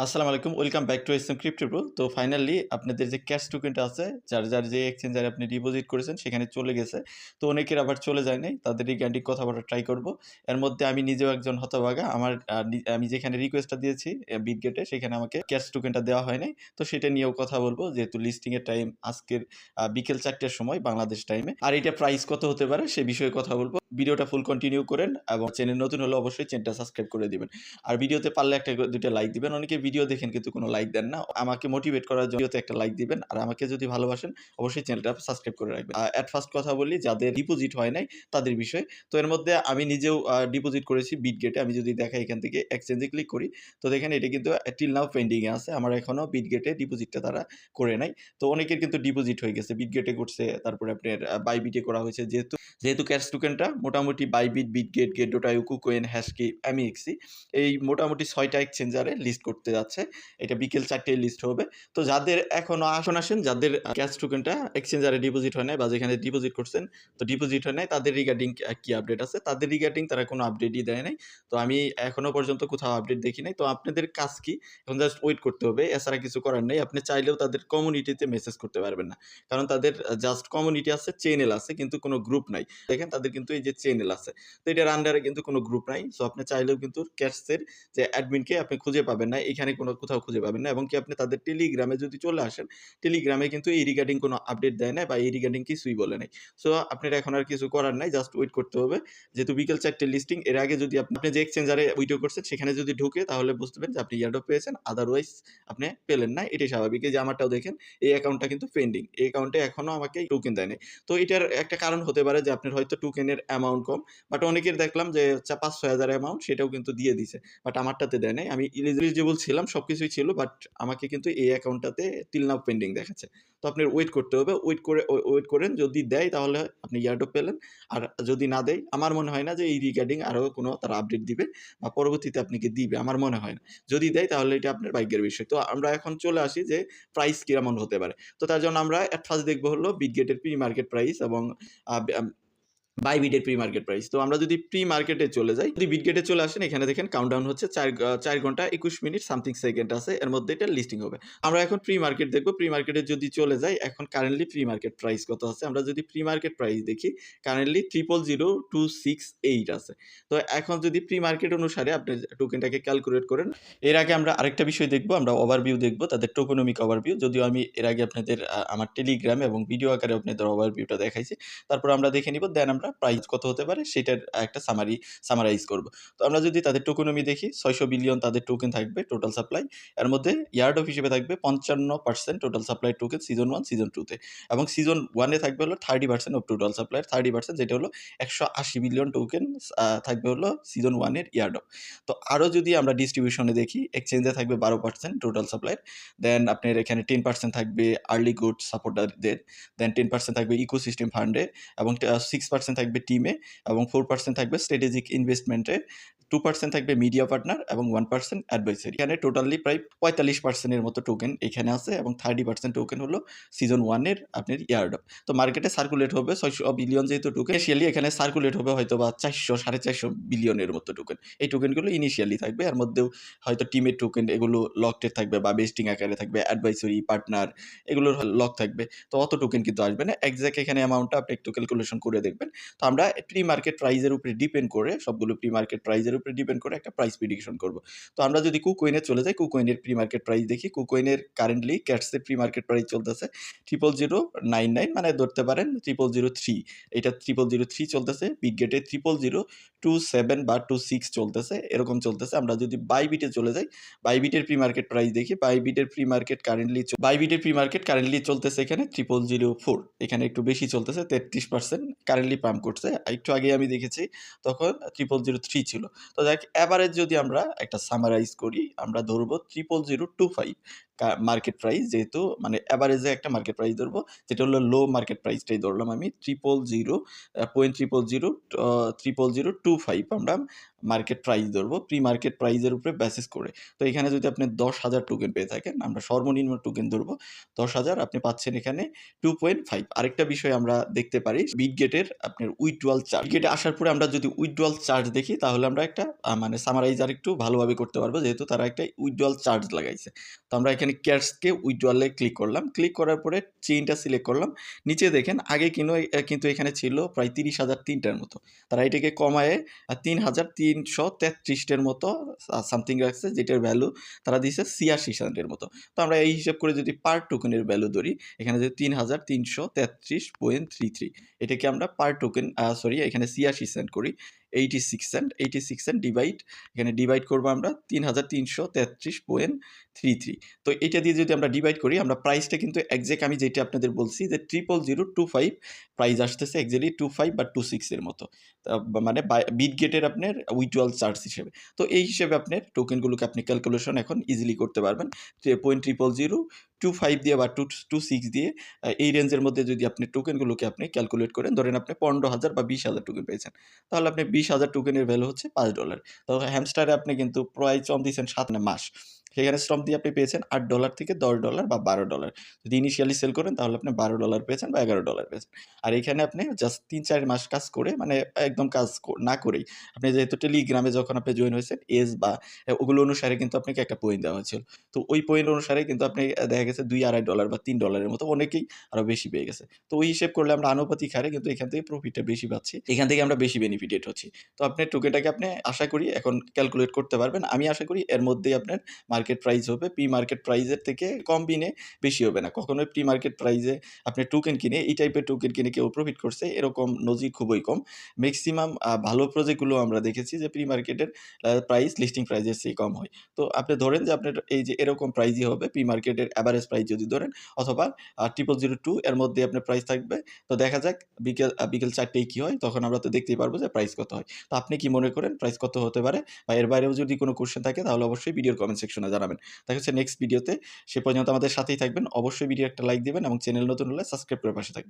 আসসালামু আলাইকুম। Welcome back to SM crypto bro. তো ফাইনালি আপনাদের যে ক্যাশ টোকেনটা আছে, যার যে এক্সচেঞ্জারে আপনি ডিপোজিট করেছেন সেখানে চলে গেছে। তো অনেকের আবার চলে যায় নাই। তাদেরই ক্যান্ডি কথা বলার ট্রাই করব। এর মধ্যে আমি নিজেও একজন হতভাগা। আমার আমি যেখানে রিকোয়েস্টটা দিয়েছি বিটগেটে সেখানে আমাকে ক্যাশ টোকেনটা দেওয়া হয় নাই। তো সেটা নিয়েও কথা বলব যেহেতু লিস্টিং এর টাইম আজকের বিকেল ৪ টার সময় বাংলাদেশ টাইমে। আর এটা প্রাইস কত হতে পারে সে বিষয়ে কথা বলব। ভিডিওটা ফুল কন্টিনিউ করেন এবং চ্যানেল নতুন হলে অবশ্যই চ্যানেলটা সাবস্ক্রাইব করে দিবেন। আর ভিডিওতে পারলে একটা দুইটা লাইক দিবেন। অনেকে ভিডিও দেখেন কিন্তু কোনো লাইক দেন না। আমাকে মোটিভেট করার জন্য ভিডিওতে একটা লাইক দিবেন। আর আমাকে যদি ভালোবাসেন অবশ্যই চ্যানেলটা সাবস্ক্রাইব করে রাখবেন। এট ফার্স্ট কথা বলি যাদের ডিপোজিট হয় নাই তাদের বিষয়ে। তো এর মধ্যে আমি নিজেও ডিপোজিট করেছি বিটগেটে। আমি যদি দেখাই এখান থেকে এক্সচেঞ্জে ক্লিক করি তো দেখেন এটা কিন্তু টিল নাও পেন্ডিং এ আছে। আমার এখনো বিটগেটে ডিপোজিটটা তারা করে নাই। তো অনেকের কিন্তু ডিপোজিট হয়ে গেছে। বিটগেটে করছে, তারপরে আপনার বাইবিটে করা হয়েছে। যেহেতু ক্যাশ টোকেনটা মোটামুটি বাইবিট, বিটগেট, গেট.io, কুকয়েন, হ্যাশকি, এমইএক্সি এই মোটামুটি ৬টা এক্সচেঞ্জারে লিস্ট করতে যাচ্ছে। এটা বিকেল ৪ টায় লিস্ট হবে। তো যাদের এখনো আসেন যাদের ক্যাশ টোকেনটা এক্সচেঞ্জারে ডিপোজিট হয় নাই বা যেখানে ডিপোজিট করছেন তো ডিপোজিট হয় নাই তাদের রিগার্ডিং কি আপডেট আছে? তাদের রিগার্ডিং তারা কোনো আপডেটই দেয় নাই। তো আমি এখনো পর্যন্ত কোথাও আপডেট দেখি নাই। তো আপনাদের কাজ কি? এখন জাস্ট ওয়েট করতে হবে। এছাড়া কিছু করার নেই। আপনি চাইলেও তাদের কমিউনিটিতে মেসেজ করতে পারবেন না। কারণ তাদের জাস্ট কমিউনিটি আছে, চ্যানেল আছে কিন্তু কোনো গ্রুপ নাই। দেখেন তাদের কিন্তু এই যে চ্যানেল আছে। তো এটার আন্ডারে কিন্তু কোনো গ্রুপ নাই। সো আপনি চাইলেও কিন্তু ক্যাশের যে অ্যাডমিনকে আপনি খুঁজে পাবেন না। এখানে কোথাও খুঁজে পাবেন না। এবং কি আপনি তাদের টেলিগ্রামে যদি চলে আসেন, টেলিগ্রামে কিন্তু এই রিগার্ডিং কোনো আপডেট দেয় নাই বা এই রিগার্ডিং কিছুই বলে নাই। সো আপনার এখন আর কিছু করার নাই। জাস্ট ওয়েট করতে হবে। যেহেতু বিকেল ৪ টে লিস্টিং এর আগে যদি আপনি যে এক্সচেঞ্জারে উইথড্র করছেন সেখানে যদি ঢুকে তাহলে বুঝবেন যে আপনি এয়ারড্রপ পেয়েছেন। আদারওয়াইজ আপনি পেলেন না। এটাই স্বাভাবিক। এই যে আমারটাও দেখেন এই অ্যাকাউন্টটা কিন্তু পেন্ডিং। এই অ্যাকাউন্টে এখনো আমাকে টোকেন দেয় নাই। তো এটার একটা কারণ হতে পারে যে আপনার হয়তো টোকেনের অ্যামাউন্ট কম। বাট অনেকের দেখলাম যে ৫-৬ হাজার অ্যামাউন্ট সেটাও কিন্তু দিয়ে দিছে। বাট আমারটাতে দেয় নাই। আমি এলিজিবল ছিলাম, সবকিছুই ছিল। বাট আমাকে কিন্তু এই অ্যাকাউন্টটাতে টিল নাও পেন্ডিং দেখাচ্ছে। তো আপনার ওয়েট করতে হবে। ওয়েট করেন। যদি দেয় তাহলে আপনি এয়ারড্রপ পেলেন। আর যদি না দেয় আমার মনে হয় না যে এই রিগার্ডিং আরো কোনো তারা আপডেট দিবে বা পরবর্তীতে আপনাকে দিবে। আমার মনে হয় না। যদি দেয় তাহলে এটা আপনার ভাগ্যের বিষয়। তো আমরা এখন চলে আসি যে প্রাইস কিরকম হতে পারে। তো তার জন্য আমরা এট ফার্স্ট দেখব হলো বিটগেটের প্রি মার্কেট প্রাইস এবং আ বাইবিটের প্রি মার্কেট প্রাইস। তো আমরা যদি প্রি মার্কেটে চলে যাই, যদি বিটগেটে চলে আসেন এখানে দেখেন কাউন্টডাউন হচ্ছে ৪ ঘন্টা ২১ মিনিট সামথিং সেকেন্ড আছে। এর মধ্যে এটা লিস্টিং হবে। আমরা এখন প্রি মার্কেট দেখব। প্রি মার্কেটে যদি চলে যাই এখন কারেন্টলি প্রি মার্কেট প্রাইস কত আছে? আমরা যদি প্রি মার্কেট প্রাইস দেখি কারেন্টলি 000268 আছে। তো এখন যদি প্রি মার্কেট অনুসারে আপনি টোকেনটাকে ক্যালকুলেট করেন, এর আগে আমরা আরেকটা বিষয় দেখব। আমরা ওভারভিউ দেখব তাদের টোকেনমিক ওভারভিউ। যদিও আমি এর আগে আপনাদের আমার টেলিগ্রাম এবং ভিডিও আকারে আপনাদের ওভারভিউটা দেখাইছি। তারপর আমরা দেখে নিব দেন আমরা প্রাইস কত হতে পারে সেটার একটা সামারাইজ করব। তো আমরা যদি তাদের টোকেনমি দেখি ৬০০ বিলিয়ন তাদের টোকেন থাকবে টোটাল সাপ্লাই। এর মধ্যে ইয়ার্ড অফ হিসেবে থাকবে ৫৫% total supply token season 1 season 2 তে। এবং সিজন 1 এ থাকবে হলো 30% অফ টোটাল সাপ্লাই 30% যেটা হলো ১৮০ বিলিয়ন টোকেন থাকবে হলো সিজন 1 এর ইয়ার্ড অফ। তো আরো যদি আমরা ডিস্ট্রিবিউশনে দেখি এক্সচেঞ্জে থাকবে ১২% টোটাল সাপ্লাই। দেন আপনার এখানে 10% থাকবে আর্লি গুড সাপোর্টারদের। দেন 10% থাকবে ইকোসিস্টেম ফান্ডে এবং 6% থাকবে টিমে এবং 4% থাকবে স্ট্র্যাটেজিক ইনভেস্টমেন্টে, 2% থাকবে মিডিয়া পার্টনার এবং 1% অ্যাডভাইসারি। এখানে টোটালি প্রায় ৪৫% এর মতো টোকেন এখানে আছে এবং 30% টোকেন হলো সিজন 1 এর আপনার ইয়ারডপ। তো মার্কেটে সার্কুলেট হবে ৬০০ বিলিয়ন যেহেতু টোকেন ইনিশিয়ালি এখানে সার্কুলেট হবে হয়তোবা ৪০০ 450 বিলিয়নের মতো টোকেন। এই টোকেনগুলো ইনিশিয়ালি থাকবে। এর মধ্যেও হয়তো টিমের টোকেন এগুলো লকড থাকবে বা বেস্টিং আকারে থাকবে, অ্যাডভাইসারি, পার্টনার এগুলোর লক থাকবে। তো অত টোকেন কিন্তু আসবে না। এক্সাক্ট এখানে অ্যামাউন্টটা আপনি একটু ক্যালকুলেশন করে দেখবেন। তো আমরা প্রি মার্কেট প্রাইসের উপরে ডিপেন্ড করে সবগুলো প্রি মার্কেট প্রাইসের উপরে ডিপেন্ড করে একটা প্রাইস প্রেডিকশন করব। তো আমরা যদি কুকয়েনে চলে যাই, কুকয়েনের প্রি মার্কেট প্রাইস দেখি। কুকয়েনের কারেন্টলি ক্যাটসের প্রি মার্কেট প্রাইস চলতেছে 00099 মানে ধরতে পারেন 0003। এটা 0003 চলতেছে। বিটগেটে 0027 বা 26 চলতেছে। এরকম চলতেছে। আমরা যদি বাইবিটে চলে যাই, বাইবিটের প্রি মার্কেট প্রাইস দেখি। বাইবিটের প্রি মার্কেট কারেন্টলি চলতেছে এখানে 0004। এখানে একটু বেশি চলতেছে 33% কারেন্টলি পাম্প করছে। একটু আগে আমি দেখেছি তখন 0003 ছিল। তো যাক এভারেজ যদি আমরা একটা সামারাইজ করি আমরা ধরবো 0025। মার্কেট প্রাইস, যেহেতু মানে এভারেজে একটা মার্কেট প্রাইস ধরবো, যেটা হলো লো মার্কেট প্রাইসটাই ধরলাম আমি 0.00025 আমরা মার্কেট প্রাইস ধরবো প্রি মার্কেট প্রাইসের উপরে বেসিস করে। তো এখানে যদি আপনি 10,000 টোকেন পেয়ে থাকেন, আমরা সর্বনিম্ন টোকেন ধরবো 10,000, আপনি পাচ্ছেন এখানে 2.5। আরেকটা বিষয় আমরা দেখতে পারি বিটগেটের আপনার উইথড্রয়াল চার্জ। বিটগেটে আসার পরে আমরা যদি উইথড্রয়াল চার্জ দেখি, তাহলে আমরা একটা মানে সামারাইজ আরেকটু ভালোভাবে করতে পারবো, যেহেতু তারা একটা উইথড্রয়াল চার্জ লাগাইছে। তো আমরা এখানে ক্যাশকে উইথড্রয়ালে ক্লিক করলাম। ক্লিক করার পরে চেইনটা সিলেক্ট করলাম। নিচে দেখেন আগে কিন্তু এখানে ছিল প্রায় 30,003 টার মতো। তারা এটাকে কমায়ে 3,333 টার মতো সামথিং রাখছে, যেটার ভ্যালু তারা দিয়েছে ৮৬ সেন্টের মতো। তো আমরা এই হিসাব করে যদি পার টোকেনের ভ্যালু ধরি, এখানে যদি 3,333.33, এটাকে আমরা পার টোকেন এখানে ৮৬ সেন্ট করি, 86 সেন্ট ডিভাইড করবো আমরা 3,333.33। তো এটা দিয়ে যদি আমরা ডিভাইড করি, আমরা প্রাইসটা কিন্তু এক্সাক্ট আমি যেটা আপনাদের বলছি যে 0.025 প্রাইস আসতেছে এক্স্যাক্টলি 25 বা 26 এর মতো। মানে বিটগেটের আপনার উইথড্রয়াল চার্জ হিসেবে। তো এই হিসেবে আপনার টোকেনগুলোকে আপনি ক্যালকুলেশন এখন ইজিলি করতে পারবেন। 0.00025 দিয়ে বা 26 দিয়ে এই রেঞ্জের মধ্যে যদি আপনি টোকেনগুলোকে আপনি ক্যালকুলেট করেন, ধরেন আপনি 15,000 বা 20,000 টোকেন পেয়েছেন। তাহলে আপনি 20,000 টোকেনের ভ্যালু হচ্ছে $5। তো হ্যামস্টারে আপনি কিন্তু প্রায় শ্রম দিয়েছেন 7 মাস। সেখানে শ্রম দিয়ে আপনি পেয়েছেন $8 থেকে $10 বা $12। যদি ইনিশিয়ালি সেল করেন, তাহলে আপনি $12 পেয়েছেন বা $11 পেয়েছেন। আর এখানে আপনি জাস্ট ৩-৪ মাস কাজ করে, মানে একদম কাজ না করেই, আপনি যেহেতু টেলিগ্রামে যখন আপনি জয়েন হয়েছেন, এজ বা ওগুলো অনুসারে কিন্তু আপনাকে একটা পয়েন্ট দেওয়া হয়েছিল। তো ওই পয়েন্ট অনুসারে কিন্তু আপনি দেখা গেছে $2-2.5 বা $3 এর মতো, অনেকেই আরো বেশি পেয়ে গেছে। তো ওই হিসেব করলে আমরা আনুপাতিক হারে কিন্তু এখান থেকে প্রফিটটা বেশি পাচ্ছি। এখান থেকে আমরা বেশি বেনিফিটেড হচ্ছি। তো আপনার টোকেনটাকে আপনি আশা করি এখন ক্যালকুলেট করতে পারবেন। আমি আশা করি এর মধ্যেই আপনার মার্কেট প্রাইস হবে। প্রি মার্কেট প্রাইসের থেকে কম বিনে বেশি হবে না। কখনোই প্রি মার্কেট প্রাইসে আপনি টোকেন কিনে, এই টাইপের টোকেন কিনে কেউ প্রফিট করছে এরকম নজির খুবই কম। মেক্সিমাম ভালো প্রজেক্টগুলো আমরা দেখেছি যে প্রি মার্কেটের প্রাইস লিস্টিং প্রাইসের চেয়ে কম হয়। তো আপনি ধরেন যে আপনার এই যে এরকম প্রাইসই হবে প্রি মার্কেটের এভারেজ প্রাইস যদি ধরেন, অথবা 0.002 এর মধ্যে আপনার প্রাইস থাকবে। তো দেখা যাক বিকেল ৪ টায় কি হয়, তখন আমরা তো দেখতেই পারবো যে প্রাইস কত হয়। তো আপনি কি মনে করেন প্রাইস কত হতে পারে? বা এর বাইরেও যদি কোনো কোয়েশ্চেন থাকে, তাহলে অবশ্যই ভিডিওর কমেন্ট সেকশনে জানাবেন। দেখা হচ্ছে নেক্সট ভিডিওতে। সে পর্যন্ত আমাদের সাথেই থাকবেন। অবশ্যই ভিডিও একটা লাইক দিবেন এবং চ্যানেল নতুন হলে সাবস্ক্রাইব করে পাশে থাকবেন।